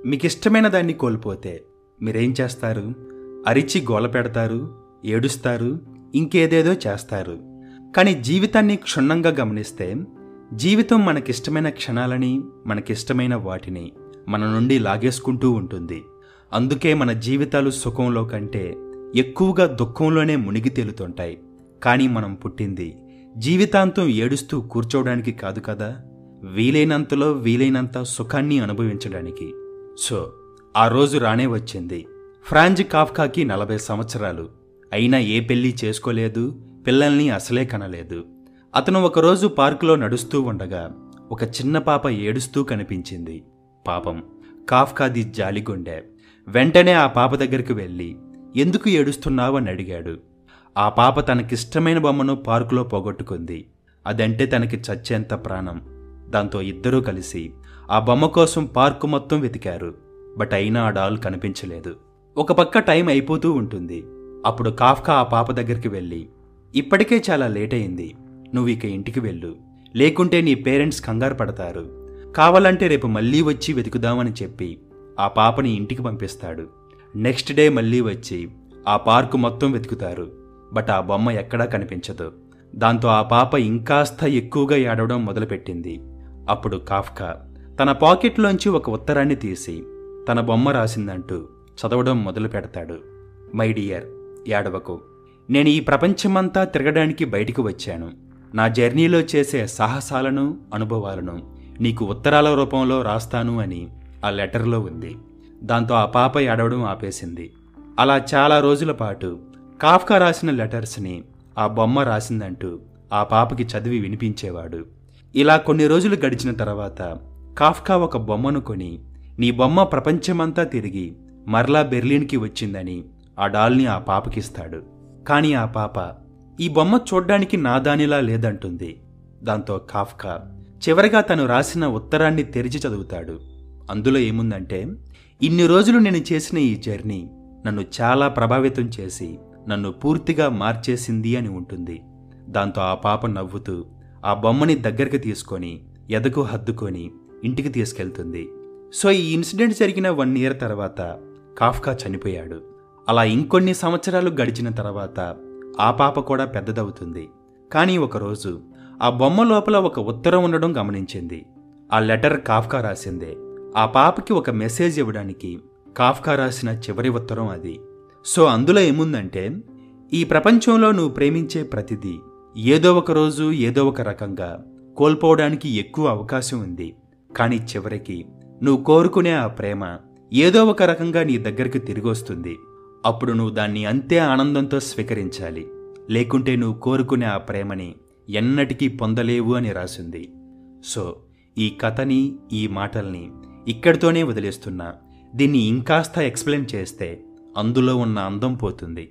మీకిష్టమైన దాన్ని కోల్పోతే మీరేం చేస్తారు? అరిచి గోల పెడతారు, ఏడుస్తారు, ఇంకేదేదో చేస్తారు. కానీ జీవితాన్ని క్షుణ్ణంగా గమనిస్తే జీవితం మనకిష్టమైన క్షణాలని, మనకిష్టమైన వాటిని మన నుండి లాగేసుకుంటూ ఉంటుంది. అందుకే మన జీవితాలు సుఖంలో కంటే ఎక్కువగా దుఃఖంలోనే మునిగి తేలుతుంటాయి. కానీ మనం పుట్టింది జీవితాంతం ఏడుస్తూ కూర్చోవడానికి కాదు కదా, వీలైనంతలో వీలైనంత సుఖాన్ని అనుభవించడానికి. సో ఆ రోజు రానే వచ్చింది. ఫ్రాంజ్ కాఫ్కాకి 40 సంవత్సరాలు అయినా ఏ పెళ్లి చేసుకోలేదు, పిల్లల్ని అసలే కనలేదు. అతను ఒకరోజు పార్కులో నడుస్తూ ఉండగా ఒక చిన్న పాప ఏడుస్తూ కనిపించింది. పాపం, కాఫ్కాది జాలిగుండె. వెంటనే ఆ పాప దగ్గరికి వెళ్ళి ఎందుకు ఏడుస్తున్నావని అడిగాడు. ఆ పాప తనకిష్టమైన బొమ్మను పార్కులో పోగొట్టుకుంది. అదంటే తనకి చచ్చేంత ప్రాణం. దాంతో ఇద్దరూ కలిసి ఆ బొమ్మ కోసం పార్కు మొత్తం వెతికారు. బట్ అయినా ఆ డాల్ కనిపించలేదు. ఒక పక్క టైం అయిపోతూ ఉంటుంది. అప్పుడు కాఫ్కా ఆ పాప దగ్గరికి వెళ్ళి, ఇప్పటికే చాలా లేట్ అయింది, నువ్వు ఇక ఇంటికి వెళ్ళు, లేకుంటే నీ పేరెంట్స్ కంగారు పడతారు. కావాలంటే రేపు మళ్ళీ వచ్చి వెతుకుదామని చెప్పి ఆ పాపని ఇంటికి పంపిస్తాడు. నెక్స్ట్ డే మళ్ళీ వచ్చి ఆ పార్కు మొత్తం వెతుకుతారు. బట్ ఆ బొమ్మ ఎక్కడా కనిపించదు. దాంతో ఆ పాప ఇంకాస్త ఎక్కువగా ఏడవడం మొదలుపెట్టింది. అప్పుడు కాఫ్కా తన పాకెట్లోంచి ఒక ఉత్తరాన్ని తీసి తన బొమ్మ రాసిందంటూ చదవడం మొదలు పెడతాడు. మై డియర్, ఏడవకు. నేను ఈ ప్రపంచమంతా తిరగడానికి బయటికి వచ్చాను. నా జర్నీలో చేసే సాహసాలను, అనుభవాలను నీకు ఉత్తరాల రూపంలో రాస్తాను అని ఆ లెటర్లో ఉంది. దాంతో ఆ పాప ఏడవడం ఆపేసింది. అలా చాలా రోజుల పాటు కాఫ్కా రాసిన లెటర్స్ని ఆ బొమ్మ రాసిందంటూ ఆ పాపకి చదివి వినిపించేవాడు. ఇలా కొన్ని రోజులు గడిచిన తర్వాత కాఫ్కా ఒక బొమ్మను కొని, నీ బొమ్మ ప్రపంచమంతా తిరిగి మరలా బెర్లిన్కి వచ్చిందని ఆ డాల్ని ఆ పాపకిస్తాడు. కానీ ఆ పాప ఈ బొమ్మ చూడ్డానికి నాదానిలా లేదంటుంది. దాంతో కాఫ్కా చివరిగా తను రాసిన ఉత్తరాన్ని తెరిచి చదువుతాడు. అందులో ఏముందంటే, ఇన్ని రోజులు నేను చేసిన ఈ జర్నీ నన్ను చాలా ప్రభావితం చేసి నన్ను పూర్తిగా మార్చేసింది అని ఉంటుంది. దాంతో ఆ పాప నవ్వుతూ ఆ బొమ్మని దగ్గరికి తీసుకొని ఎదకు హద్దుకొని ఇంటికి తీసుకెళ్తుంది. సో ఈ ఇన్సిడెంట్ జరిగిన 1 year తర్వాత కాఫ్కా చనిపోయాడు. అలా ఇంకొన్ని సంవత్సరాలు గడిచిన తర్వాత ఆ పాప కూడా పెద్దదవుతుంది. కానీ ఒకరోజు ఆ బొమ్మ లోపల ఒక ఉత్తరం ఉండడం గమనించింది. ఆ లెటర్ కాఫ్కా రాసిందే. ఆ పాపకి ఒక మెసేజ్ ఇవ్వడానికి కాఫ్కా రాసిన చివరి ఉత్తరం అది. సో అందులో ఏముందంటే, ఈ ప్రపంచంలో నువ్వు ప్రేమించే ప్రతిదీ ఏదో ఒక రోజు ఏదో ఒక రకంగా కోల్పోవడానికి ఎక్కువ అవకాశం ఉంది. కానీ చివరికి నువ్వు కోరుకునే ఆ ప్రేమ ఏదో ఒక రకంగా నీ దగ్గరికి తిరిగి వస్తుంది. అప్పుడు నువ్వు దాన్ని అంతే ఆనందంతో స్వీకరించాలి. లేకుంటే నువ్వు కోరుకునే ఆ ప్రేమని ఎన్నటికీ పొందలేవు అని రాసింది. సో ఈ కథని, ఈ మాటల్ని ఇక్కడితోనే వదిలేస్తున్నా. దీన్ని ఇంకాస్త ఎక్స్ప్లెయిన్ చేస్తే అందులో ఉన్న అందం పోతుంది.